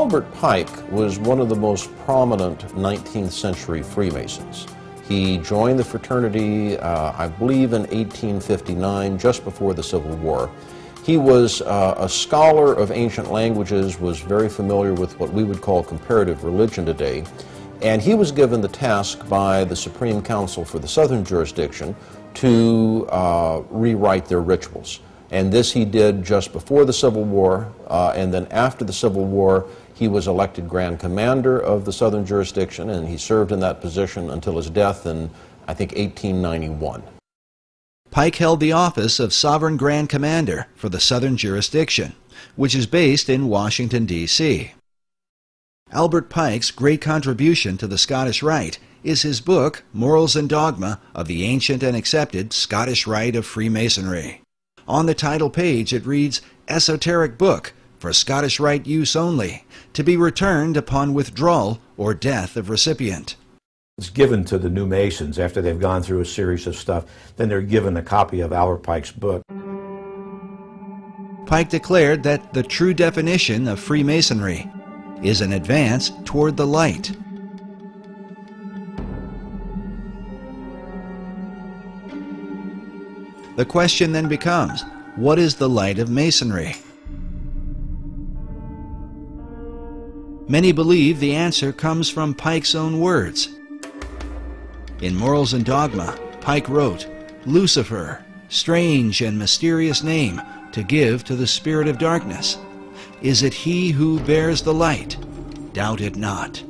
Albert Pike was one of the most prominent 19th century Freemasons. He joined the fraternity, I believe, in 1859, just before the Civil War. He was a scholar of ancient languages, was very familiar with what we would call comparative religion today, and he was given the task by the Supreme Council for the Southern Jurisdiction to rewrite their rituals. And this he did just before the Civil War, and then after the Civil War, he was elected Grand Commander of the Southern Jurisdiction, and he served in that position until his death in, I think, 1891. Pike held the office of Sovereign Grand Commander for the Southern Jurisdiction, which is based in Washington, D.C. Albert Pike's great contribution to the Scottish Rite is his book, Morals and Dogma of the Ancient and Accepted Scottish Rite of Freemasonry. On the title page it reads, "Esoteric Book for Scottish Rite Use Only, to be returned upon withdrawal or death of recipient." It's given to the new Masons after they've gone through a series of stuff. Then they're given a copy of Albert Pike's book. Pike declared that the true definition of Freemasonry is an advance toward the light. The question then becomes, what is the light of Masonry? Many believe the answer comes from Pike's own words. In Morals and Dogma, Pike wrote, "Lucifer, strange and mysterious name to give to the spirit of darkness. Is it he who bears the light? Doubt it not."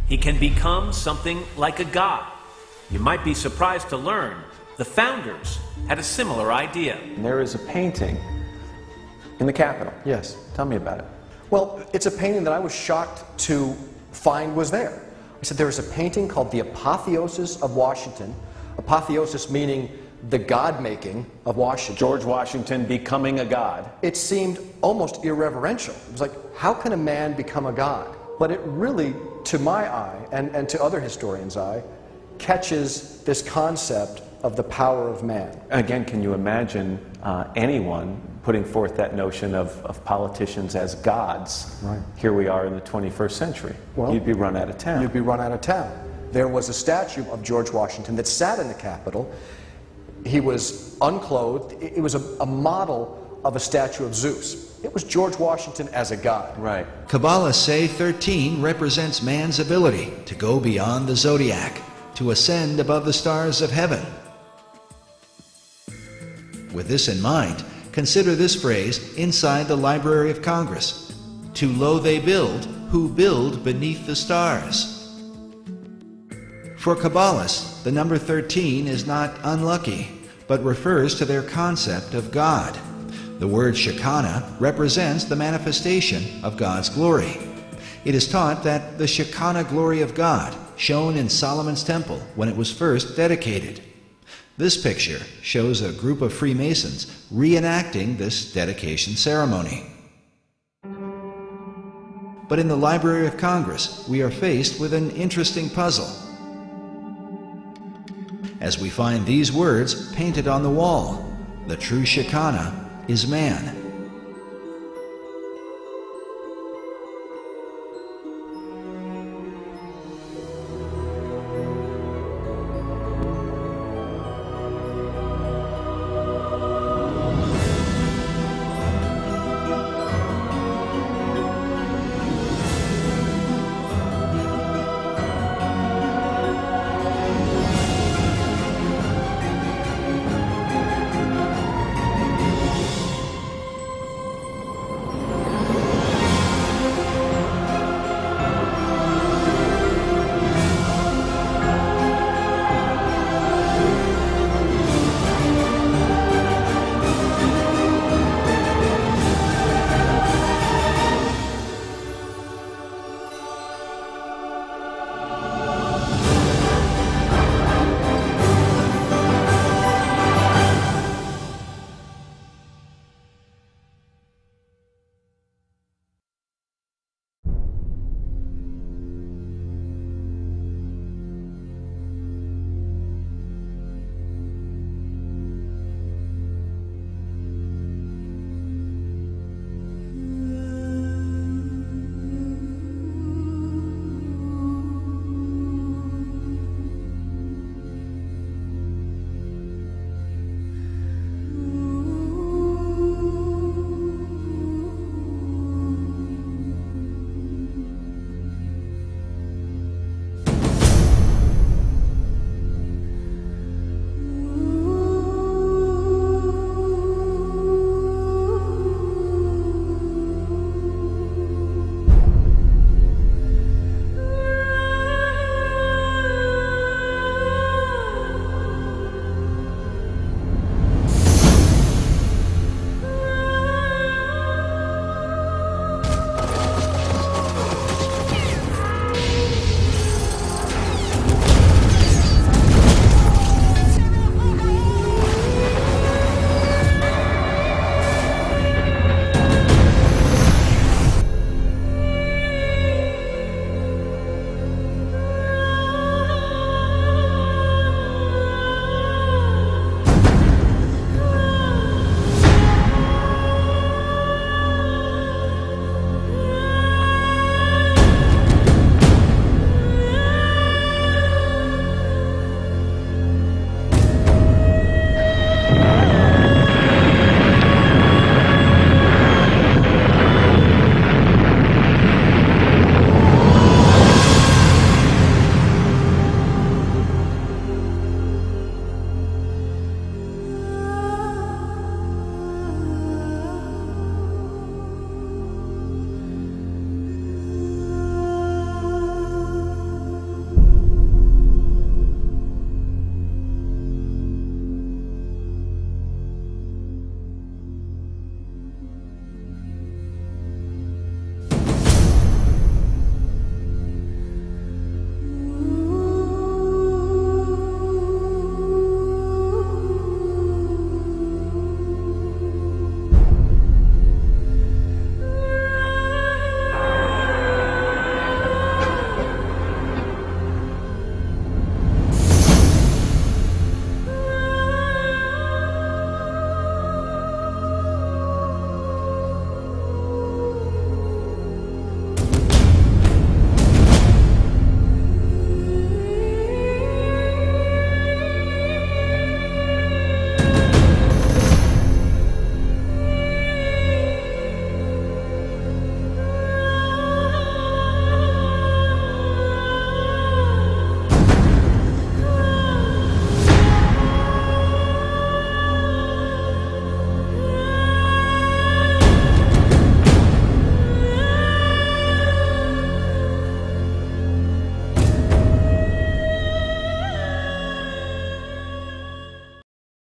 He can become something like a god. You might be surprised to learn the founders had a similar idea. There is a painting in the Capitol. Yes. Tell me about it. Well, it's a painting that I was shocked to find was there. I said there is a painting called The Apotheosis of Washington. Apotheosis meaning the God-making of Washington. George Washington becoming a god. It seemed almost irreverential. It was like, how can a man become a god? But it really, to my eye, and to other historians' eye, catches this concept of the power of man. Again, can you imagine anyone putting forth that notion of politicians as gods? Right. Here we are in the 21st century. Well, you'd be run out of town. You'd be run out of town. There was a statue of George Washington that sat in the Capitol. He was unclothed. It was a model of a statue of Zeus. It was George Washington as a god. Right. Kabbalah say 13 represents man's ability to go beyond the zodiac, to ascend above the stars of heaven. With this in mind, consider this phrase inside the Library of Congress: "To lo they build, who build beneath the stars." For Kabbalists, the number 13 is not unlucky, but refers to their concept of God. The word Shekinah represents the manifestation of God's glory. It is taught that the Shekinah glory of God shone in Solomon's temple when it was first dedicated. This picture shows a group of Freemasons reenacting this dedication ceremony. But in the Library of Congress, we are faced with an interesting puzzle, as we find these words painted on the wall: "The true Shekinah is man."